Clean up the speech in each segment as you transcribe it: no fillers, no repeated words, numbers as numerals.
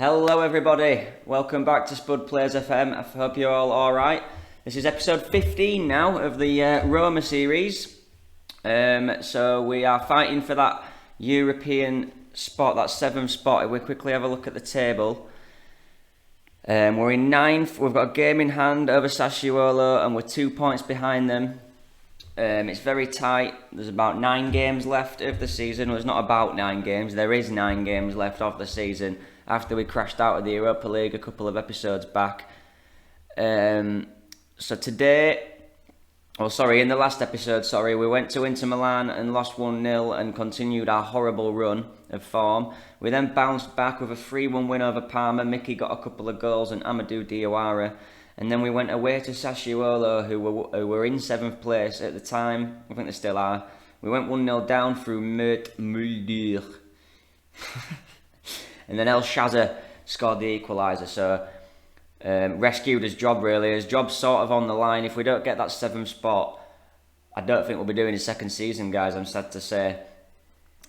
Hello everybody, welcome back to Spud Plays FM. I hope you're all alright. This is episode 15 now of the Roma series. So we are fighting for that European spot, that 7th spot. If we quickly have a look at the table. We're in 9th, we've got a game in hand over Sassuolo and we're 2 points behind them. It's very tight. There's about 9 games left of the season. Well, it's not about 9 games, there is 9 games left of the season after we crashed out of the Europa League a couple of episodes back. So today, in the last episode, we went to Inter Milan and lost 1-0 and continued our horrible run of form. We then bounced back with a 3-1 win over Parma. Mickey got a couple of goals and Amadou Diawara. And then we went away to Sassuolo, who were in 7th place at the time. I think they still are. We went 1-0 down through Mert Mulder. And then El Shaza scored the equaliser. So rescued his job really. His job's sort of on the line. If we don't get that 7th spot, I don't think we'll be doing a second season, guys, I'm sad to say.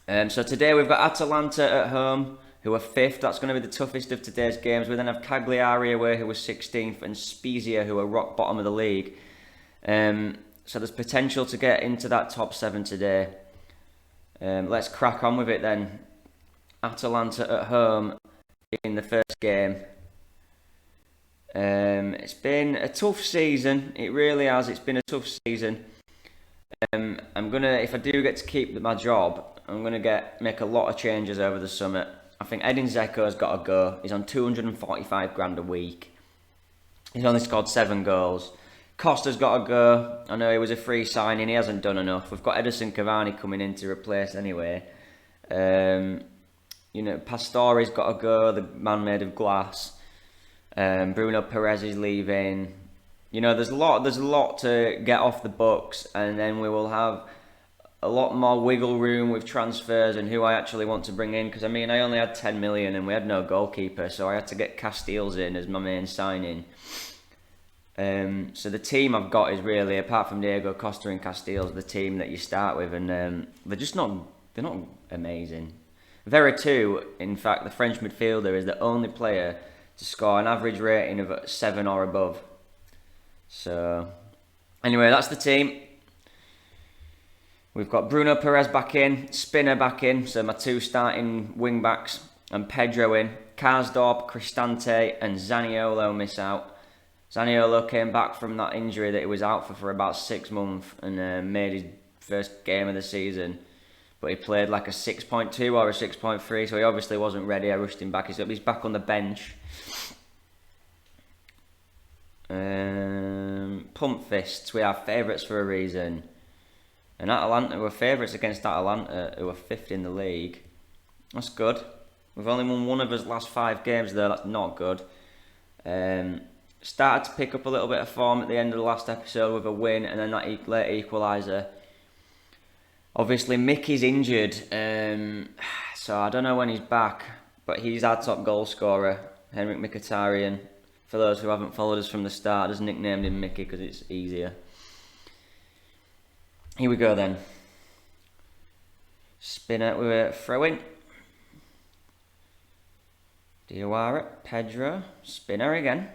So today we've got Atalanta at home, who are 5th. That's going to be the toughest of today's games. We then have Cagliari away, who are 16th, and Spezia, who are rock bottom of the league. So there's potential to get into that top 7 today. Let's crack on with it then. Atalanta at home in the first game. It's been a tough season. It really has. It's been a tough season. If I do get to keep my job, I'm gonna make a lot of changes over the summer. I think Edin Dzeko's got to go. He's on 245 grand a week. He's only scored 7 goals. Costa's got to go. I know he was a free signing. He hasn't done enough. We've got Edison Cavani coming in to replace anyway. Pastore's got to go. The man made of glass. Bruno Perez is leaving. There's a lot to get off the books, and then we will have a lot more wiggle room with transfers and who I actually want to bring in. Because I only had 10 million and we had no goalkeeper, so I had to get Castiles in as my main signing. So the team I've got is really, apart from Diego Costa and Castiles, the team that you start with, and they're not amazing. Veretout, in fact, the French midfielder, is the only player to score an average rating of 7 or above. So, anyway, that's the team. We've got Bruno Perez back in, Spinner back in, so my 2 starting wing backs, and Pedro in. Karsdorp, Cristante, and Zaniolo miss out. Zaniolo came back from that injury that he was out for about 6 months and made his first game of the season. But he played like a 6.2 or a 6.3, so he obviously wasn't ready. I rushed him back. He's back on the bench. Pump fists. We are favourites for a reason. And Atalanta were favourites against Atalanta, who are 5th in the league. That's good. We've only won one of his last 5 games though. That's not good. Started to pick up a little bit of form at the end of the last episode with a win, and then that late equaliser. Obviously, Mickey's injured, so I don't know when he's back, but he's our top goal scorer, Henrik Mkhitaryan. For those who haven't followed us from the start, I just nicknamed him Mickey because it's easier. Here we go then. Spinner with a throw-in. Diawara, Pedro, Spinner again.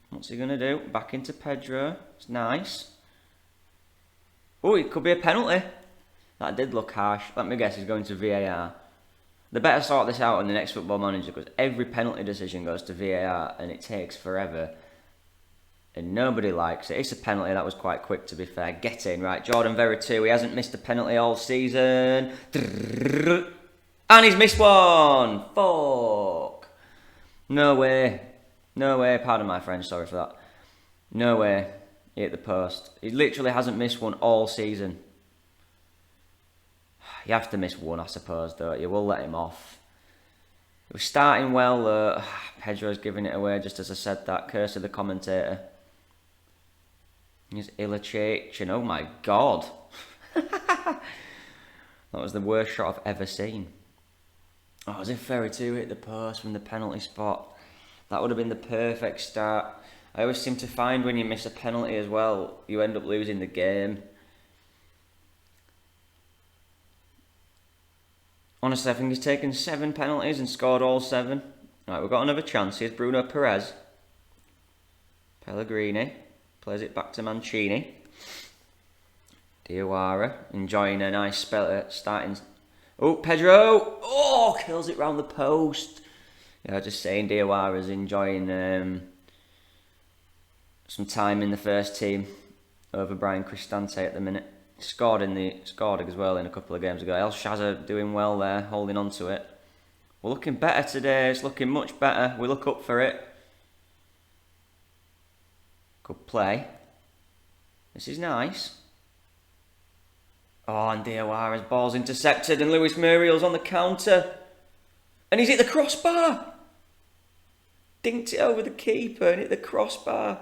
What's he going to do? Back into Pedro. It's nice. Oh, it could be a penalty. That did look harsh. Let me guess, he's going to VAR. They better sort this out in the next Football Manager, because every penalty decision goes to VAR and it takes forever. And nobody likes it. It's a penalty. That was quite quick, to be fair. Get in, right. Jordan Veretout, he hasn't missed a penalty all season. And he's missed one. Fuck. No way. No way. Pardon my French, sorry for that. No way. He hit the post. He literally hasn't missed one all season. You have to miss one, I suppose, don't you? We'll let him off. He was starting well, though. Pedro's giving it away just as I said that. Curse of the commentator. Here's Ilicic, and oh my god. That was the worst shot I've ever seen. Oh, as if Veretout hit the post from the penalty spot. That would have been the perfect start. I always seem to find when you miss a penalty as well, you end up losing the game. Honestly, I think he's taken 7 penalties and scored all 7. Right, we've got another chance. Here's Bruno Perez. Pellegrini plays it back to Mancini. Diawara enjoying a nice spell at starting. Oh, Pedro! Oh, kills it round the post. Yeah, just saying, Diawara's enjoying some time in the first team over Brian Cristante at the minute. Scored as well in a couple of games ago. El Shaza doing well there, holding on to it. We're looking better today. It's looking much better. We look up for it. Good play. This is nice. Oh, and Diawara's ball's intercepted and Luis Muriel's on the counter. And he's hit the crossbar. Dinked it over the keeper and hit the crossbar.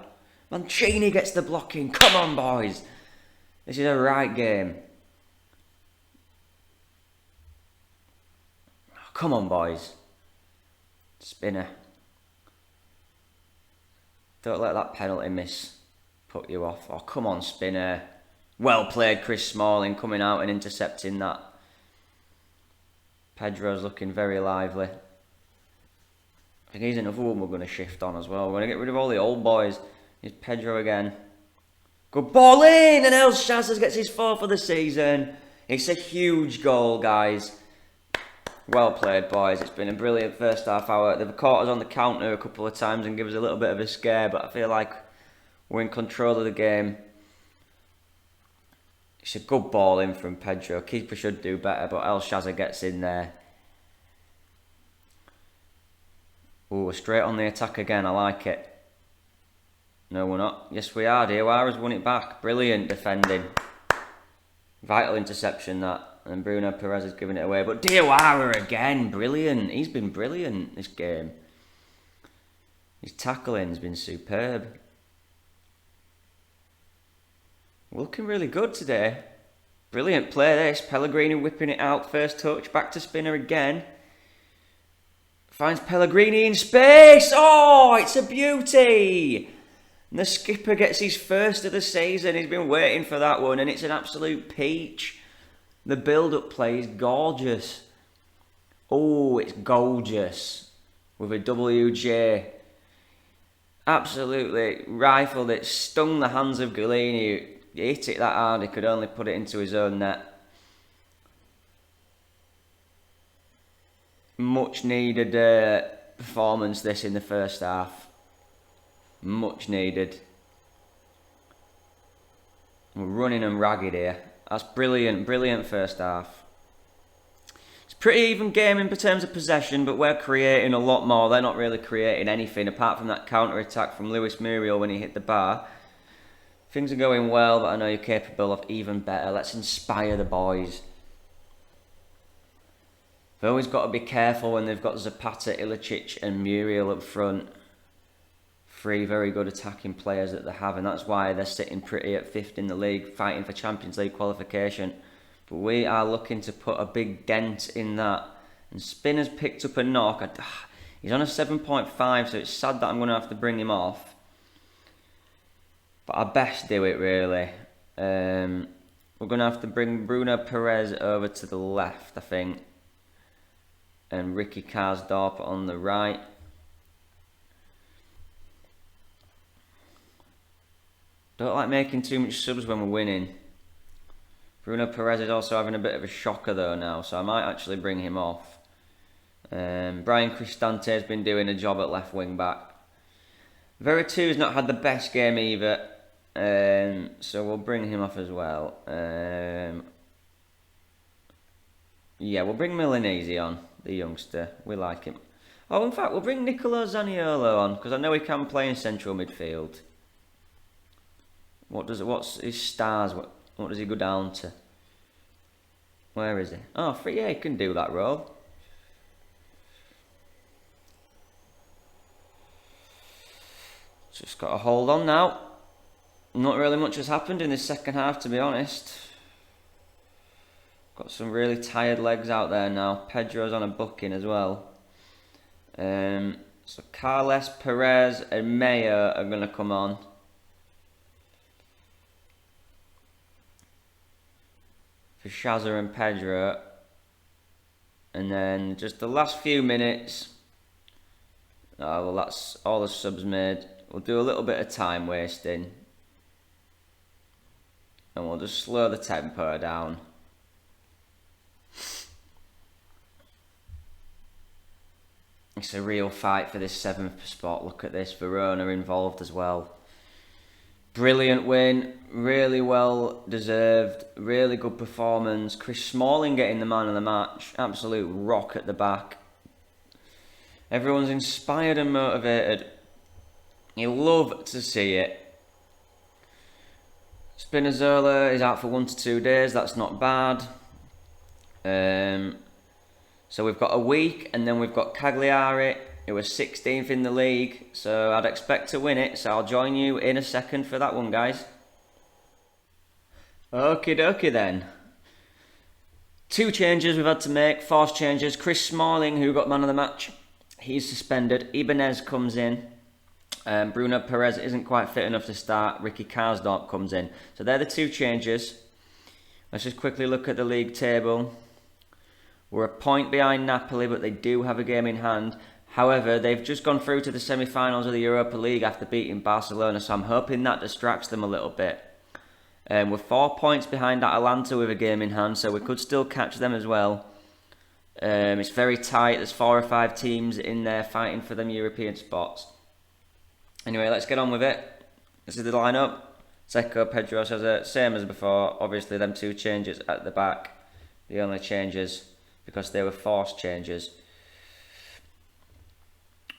Mancini gets the blocking. Come on, boys. This is a right game. Come on, boys. Spinner. Don't let that penalty miss put you off. Oh, come on, Spinner. Well played, Chris Smalling, coming out and intercepting that. Pedro's looking very lively. I think he's another one we're going to shift on as well. We're going to get rid of all the old boys. Here's Pedro again. Good ball in, and El Shazas gets his 4th of the season. It's a huge goal, guys. Well played, boys. It's been a brilliant first half hour. They've caught us on the counter a couple of times and give us a little bit of a scare, but I feel like we're in control of the game. It's a good ball in from Pedro. Keeper should do better, but El Shaza gets in there. Oh, we're straight on the attack again. I like it. No, we're not. Yes, we are. Diawara's won it back. Brilliant defending. Vital interception, that. And Bruno Perez has given it away. But Diawara again. Brilliant. He's been brilliant this game. His tackling's been superb. Looking really good today. Brilliant play this. Pellegrini whipping it out. First touch. Back to Spinner again. Finds Pellegrini in space. Oh, it's a beauty. And the skipper gets his 1st of the season. He's been waiting for that one. And it's an absolute peach. The build-up play is gorgeous. Oh, it's gorgeous. With a WJ. Absolutely rifled it. Stung the hands of Galini. He hit it that hard, he could only put it into his own net. Much needed performance this in the first half. Much needed. We're running them ragged here. That's brilliant, brilliant first half. It's a pretty even game in terms of possession, but we're creating a lot more. They're not really creating anything apart from that counter-attack from Luis Muriel when he hit the bar. Things are going well, but I know you're capable of even better. Let's inspire the boys. They've always got to be careful when they've got Zapata, Ilicic and Muriel up front. 3 very good attacking players that they have, and that's why they're sitting pretty at 5th in the league, fighting for Champions League qualification. But we are looking to put a big dent in that. And Spinner's picked up a knock. He's on a 7.5, so it's sad that I'm going to have to bring him off. But I best do it, really. We're going to have to bring Bruno Perez over to the left, I think. And Ricky Karsdorp on the right. Don't like making too much subs when we're winning. Bruno Perez is also having a bit of a shocker though now, so I might actually bring him off. Brian Cristante has been doing a job at left wing back. Veritu's not had the best game either. So we'll bring him off as well. Yeah, we'll bring Milanese on, the youngster. We like him. Oh, in fact, we'll bring Nicolo Zaniolo on, because I know he can play in central midfield. What's his stars? What does he go down to? Where is he? Oh, yeah, he can do that role. Just got to hold on now. Not really much has happened in this second half, to be honest. Got some really tired legs out there now. Pedro's on a booking as well. So Carles, Perez and Mayo are going to come on. For Shaza and Pedro. And then just the last few minutes, Oh, well, that's all the subs made. We'll do a little bit of time wasting. And we'll just slow the tempo down. It's a real fight for this 7th spot. Look at this, Verona involved as well. Brilliant win, really well deserved, really good performance. Chris Smalling getting the man of the match, absolute rock at the back. Everyone's inspired and motivated. You love to see it. Spinazzola is out for 1 to 2 days, that's not bad. So we've got a week, and then we've got Cagliari, who was 16th in the league, so I'd expect to win it, so I'll join you in a second for that one, guys. Okie dokie then. 2 changes we've had to make, forced changes. Chris Smalling, who got man of the match, he's suspended. Ibanez comes in. Bruno Perez isn't quite fit enough to start. Ricky Karsdorp comes in. So they're the 2 changes. Let's just quickly look at the league table. We're a point behind Napoli, but they do have a game in hand. However, they've just gone through to the semi-finals of the Europa League after beating Barcelona, so I'm hoping that distracts them a little bit. We're 4 points behind Atalanta with a game in hand, so we could still catch them as well. It's very tight. There's 4 or 5 teams in there fighting for them European spots. Anyway, let's get on with it. This is the lineup. Seco, Pedro, Cesar, same as before. Obviously, them 2 changes at the back. The only changes because they were forced changes.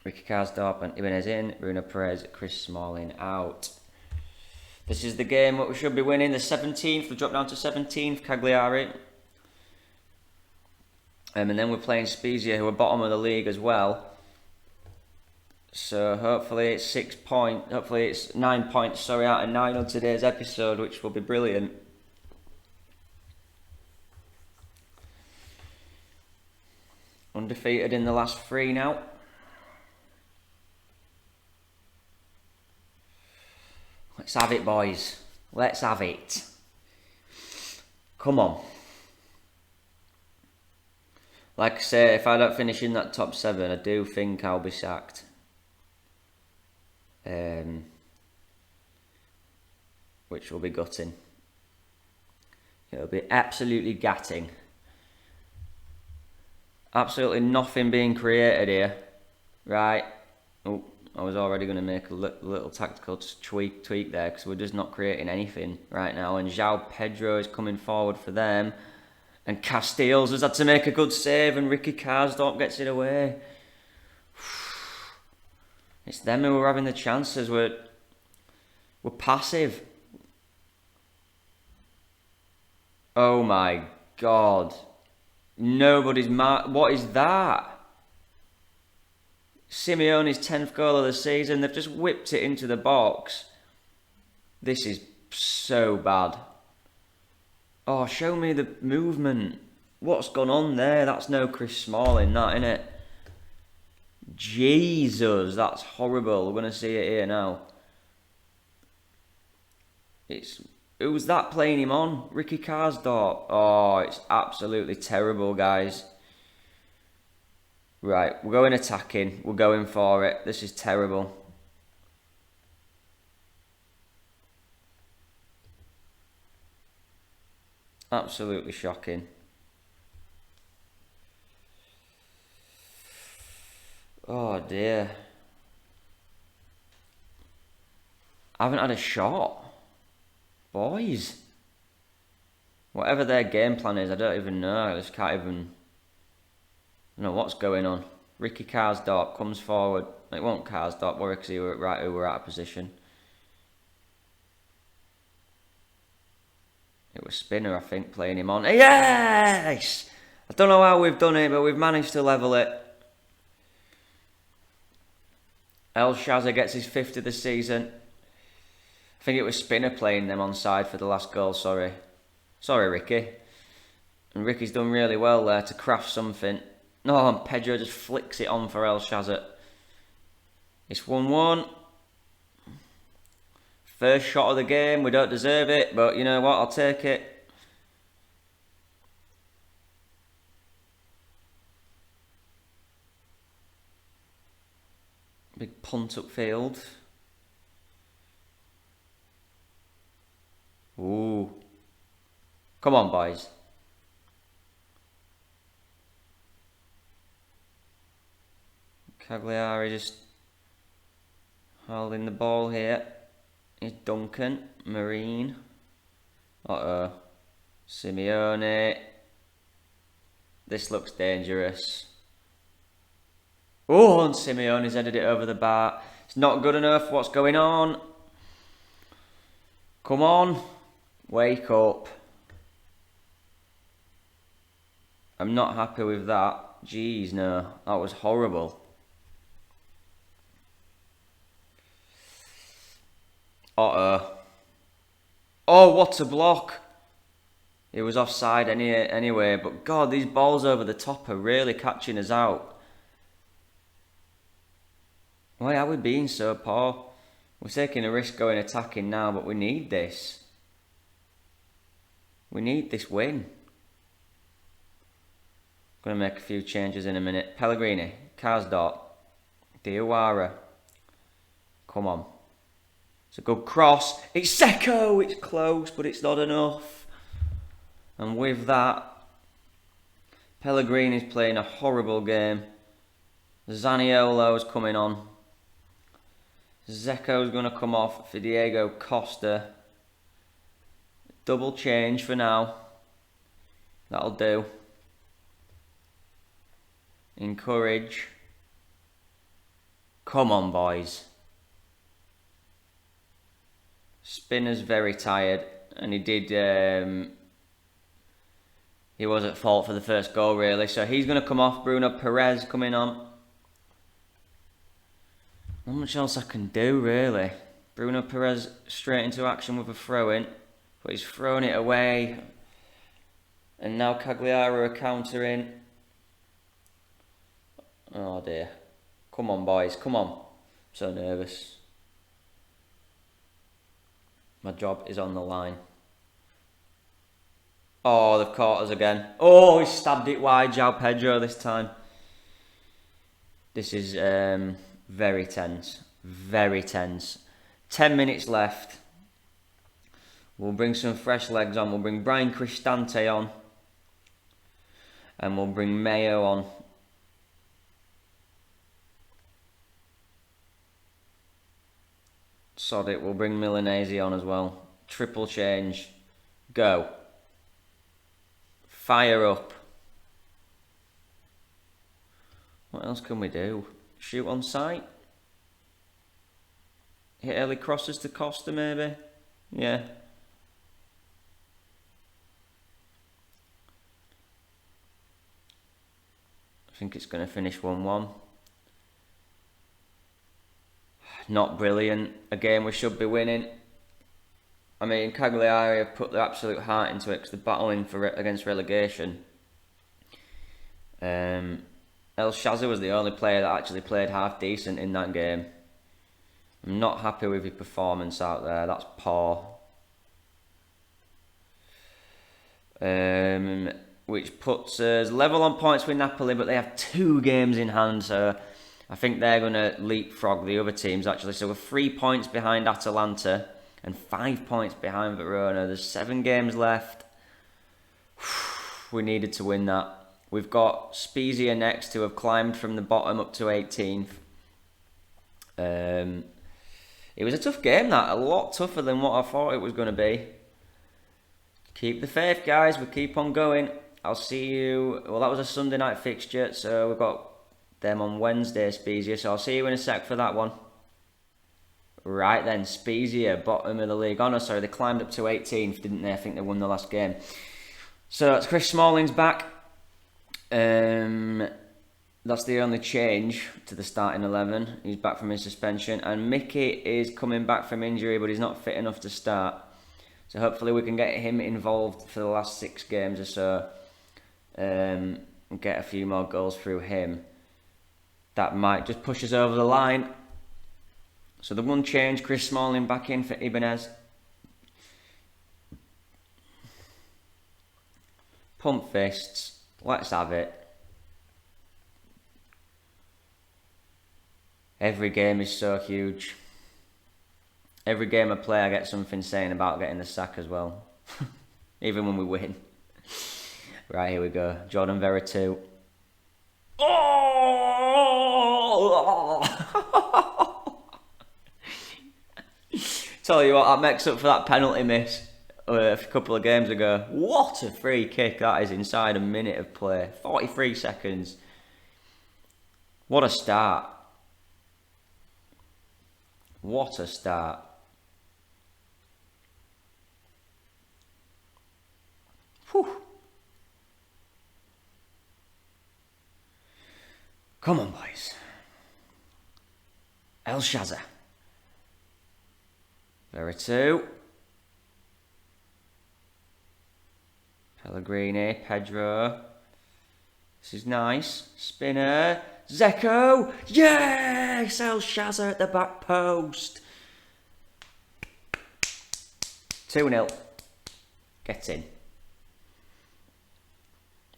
Ricky Karsdorp and Ibanez in. Bruno Perez, Chris Smalling out. This is the game that we should be winning. The 17th, we drop down to 17th, Cagliari. And then we're playing Spezia, who are bottom of the league as well. So hopefully it's 9 points, out of 9 on today's episode, which will be brilliant. Undefeated in the last 3 now. Let's have it, boys. Let's have it. Come on. Like I say, if I don't finish in that top 7, I do think I'll be sacked. Which will be gutting. It'll be absolutely gutting. Absolutely nothing being created here. Right. Oh, I was already going to make a little tactical tweak there because we're just not creating anything right now. And João Pedro is coming forward for them. And Castiles has had to make a good save and Ricky Karsdorp gets it away. It's them who are having the chances. We're passive. Oh my God. Nobody's what is that? Simeone's 10th goal of the season. They've just whipped it into the box. This is so bad. Oh, show me the movement. What's gone on there? That's no Chris Smalling, that, innit? Jesus, that's horrible. We're going to see it here now. Who's that playing him on? Ricky Karsdorp. Oh, it's absolutely terrible, guys. Right, we're going attacking. We're going for it. This is terrible. Absolutely shocking. Oh dear. I haven't had a shot. Boys. Whatever their game plan is, I don't even know. I just can't even... I don't know what's going on. Ricky Karsdorp comes forward. It won't Karsdorp, worry, because who were out of position. It was Spinner, I think, playing him on. Yes! I don't know how we've done it, but we've managed to level it. El Shaza gets his 5th of the season. I think it was Spinner playing them on side for the last goal, sorry. Sorry, Ricky. And Ricky's done really well there to craft something. No, and Pedro just flicks it on for El Shaza. It's 1-1. First shot of the game. We don't deserve it, but you know what? I'll take it. Big punt upfield. Ooh. Come on, boys. Cagliari just holding the ball here. Is Duncan. Marine. Uh-oh. Simeone. This looks dangerous. Oh, and Simeone's headed it over the bar. It's not good enough. What's going on? Come on. Wake up. I'm not happy with that. Jeez, no. That was horrible. Uh-oh. Oh, what a block. It was offside anyway, but God, these balls over the top are really catching us out. Why are we being so poor? We're taking a risk going attacking now, but we need this. We need this win. Going to make a few changes in a minute. Pellegrini, Karsdorp, Diawara. Come on. It's a good cross. It's Secco. It's close, but it's not enough. And with that, Pellegrini's playing a horrible game. Zaniolo's coming on. Zeko's going to come off for Diego Costa. Double change for now. That'll do. Encourage. Come on, boys. Spinner's very tired, and he was at fault for the first goal, really. So he's going to come off. Bruno Perez coming on. Not much else I can do, really. Bruno Perez straight into action with a throw-in, but he's thrown it away. And now Cagliari are countering. Oh dear. Come on, boys, come on. I'm so nervous. My job is on the line. Oh, they've caught us again. Oh, he stabbed it wide, João Pedro this time. This is very tense. Very tense. 10 minutes left. We'll bring some fresh legs on. We'll bring Brian Cristante on. And we'll bring Mayo on. Sod it, we'll bring Milanese on as well. Triple change. Go. Fire up. What else can we do? Shoot on sight? Hit early crosses to Costa maybe? Yeah. I think it's going to finish 1-1. Not brilliant. A game we should be winning. I mean, Cagliari have put their absolute heart into it because they're battling against relegation. El Shazi was the only player that actually played half decent in that game. I'm not happy with his performance out there. That's poor. Which puts us level on points with Napoli, but they have 2 games in hand, so I think they're going to leapfrog the other teams actually. So we're 3 points behind Atalanta and 5 points behind Verona. There's 7 games left. We needed to win that. We've got Spezia next, who have climbed from the bottom up to 18th. It was a tough game, that. A lot tougher than what I thought it was going to be. Keep the faith, guys. We keep on going. I'll see you... Well, that was a Sunday night fixture, so we've got them on Wednesday, Spezia. So I'll see you in a sec for that one. Right then, Spezia, bottom of the league. Oh no, sorry, they climbed up to 18th, didn't they? I think they won the last game. So it's Chris Smalling's back. That's the only change to the starting 11. He's back from his suspension. And Mickey is coming back from injury, but he's not fit enough to start. So hopefully we can get him involved for the last 6 games or so. And get a few more goals through him. That might just push us over the line. So the one change, Chris Smalling back in for Ibanez. Pump fists. Let's have it. Every game is so huge. Every game I play, I get something saying about getting the sack as well. Even when we win. Right, here we go. Jordan Vera 2. Oh! Tell you what, that makes up for that penalty miss a couple of games ago. What a free kick that is inside a minute of play. 43 seconds. What a start. What a start. Whew. Come on, boys. El Shaza. Vera 2. Pellegrini, Pedro. This is nice. Spinner. Zeko. Yes! El Shaza at the back post. 2-0. Get in.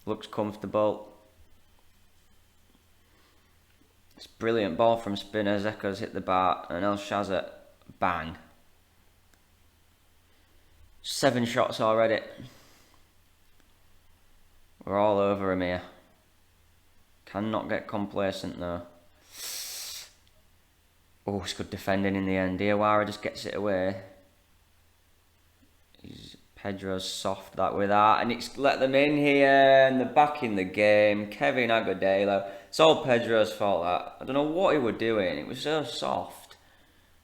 Looks comfortable. It's a brilliant ball from Spinner. Zeko's hit the bar and El Shaza, bang. 7 shots already. We're all over him here. Cannot get complacent though. Oh, it's good defending in the end. Diawara just gets it away. Pedro's soft that with that, and it's let them in here, and they're back in the game. Kevin Agudelo. It's all Pedro's fault that. I don't know what he was doing. It was so soft.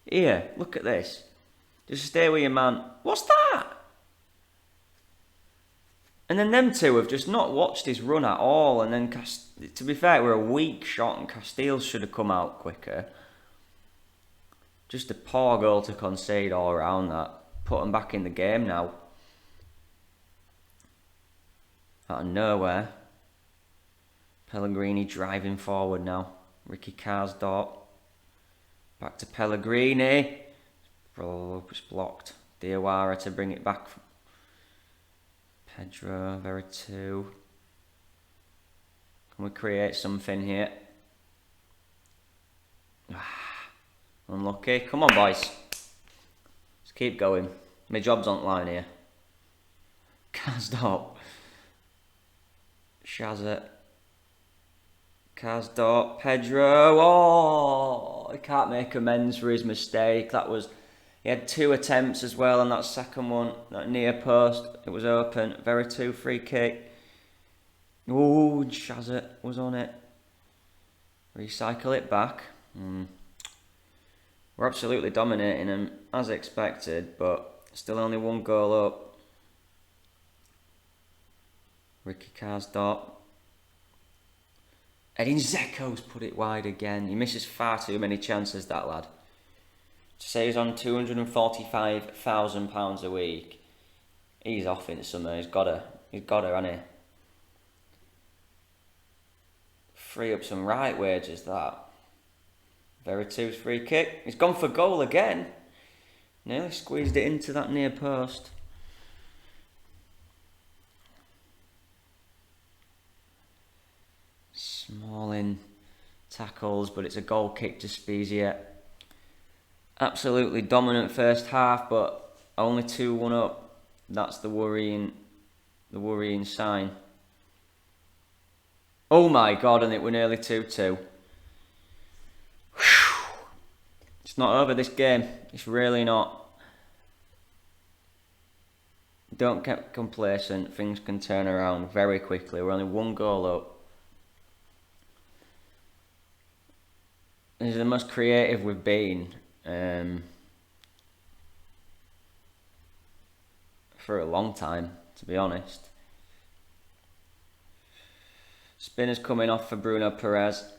Here, look at this. Just stay with your man. What's that? And then them two have just not watched his run at all. And then, to be fair, it were a weak shot, and Castile should have come out quicker. Just a poor goal to concede all around that. Put them back in the game now. Out of nowhere. Pellegrini driving forward now. Ricky Karsdorp. Back to Pellegrini. Oh, it's blocked. Diawara to bring it back. Pedro, Vera 2. Can we create something here? Unlucky. Come on, boys. Let's keep going. My job's on the line here. Karsdorp. Shazza. Karsdorp. Pedro. Oh, he can't make amends for his mistake. That was... He had 2 attempts as well on that second one. That near post. It was open. Vera 2 free kick. Oh, Shazza was on it. Recycle it back. We're absolutely dominating them as expected, but still only 1 goal up. Ricky Karsdorp. Edin Dzeko's put it wide again. He misses far too many chances, that lad. To say he's on £245,000 a week, he's off in summer. He's got her, hasn't he? Free up some right wages, that. Vera 2's free kick. He's gone for goal again. Nearly squeezed it into that near post. Smalling tackles, but it's a goal kick to Spezia. Absolutely dominant first half, but only 2-1 up. That's the worrying sign. Oh my god, and it were nearly 2-2. It's not over, this game. It's really not. Don't get complacent. Things can turn around very quickly. We're only 1 goal up. This is the most creative we've been for a long time, to be honest. Spinner's coming off for Bruno Perez.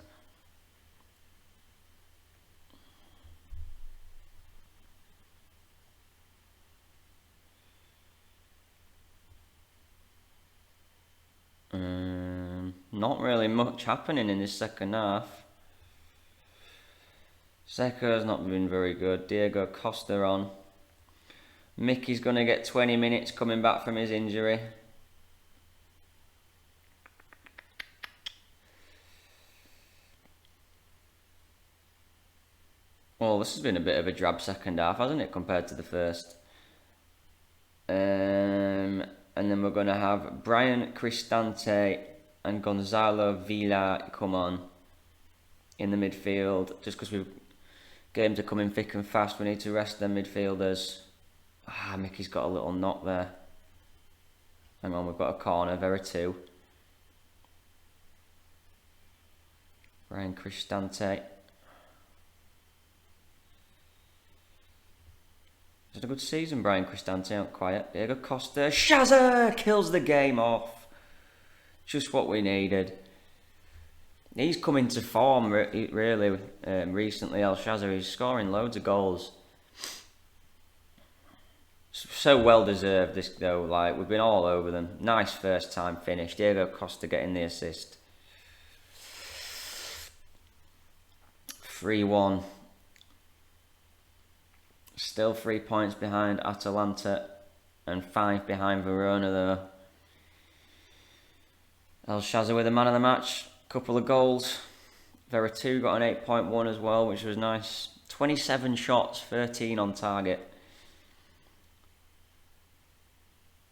Not really much happening in this second half. Zeko's not been very good. Diego Costa on. Mickey's going to get 20 minutes coming back from his injury. all. This has been a bit of a drab second half, hasn't it, compared to the first? And then we're going to have Brian Cristante and Gonzalo Villa come on in the midfield. Just because we've games are coming thick and fast, we need to rest them midfielders. Mickey's got a little knock there. Hang on, we've got a corner, Vera 2. Brian Cristante. Is it a good season, Brian Cristante? Out quiet. Diego Costa. Shazza kills the game off. Just what we needed. He's come into form really recently. El Shazza, he's scoring loads of goals. So well deserved this though. Like, we've been all over them. Nice first time finish. Diego Costa getting the assist. 3-1. Still 3 points behind Atalanta and 5 behind Verona though. El Shazza with the man of the match. Couple of goals. Vera 2 got an 8.1 as well, which was nice. 27 shots, 13 on target.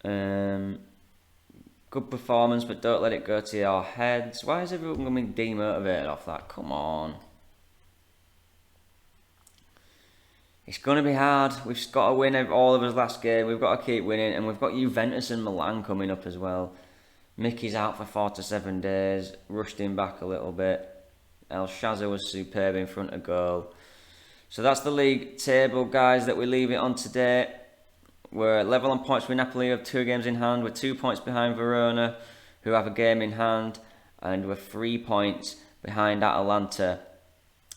Good performance, but don't let it go to your heads. Why is everyone going to be demotivated off that? Come on. It's going to be hard. We've got to win all of us last game. We've got to keep winning. And we've got Juventus and Milan coming up as well. Mickey's out for 4 to 7 days. Rushed him back a little bit. El Shazza was superb in front of goal. So that's the league table, guys, that we leave it on today. We're level on points with Napoli, have 2 games in hand. We're 2 points behind Verona, who have a game in hand. And we're 3 points behind Atalanta.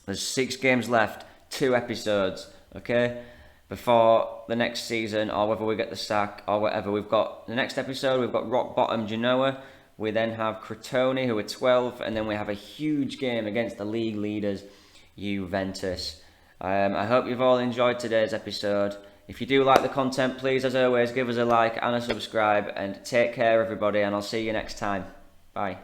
There's 6 games left, 2 episodes. Okay, before the next season, or whether we get the sack or whatever. We've got the next episode, we've got rock bottom Genoa. We then have Crotone, who are 12, and then we have a huge game against the league leaders, Juventus. I hope you've all enjoyed today's episode. If you do like the content, please, as always, give us a like and a subscribe, and take care, everybody, and I'll see you next time. Bye.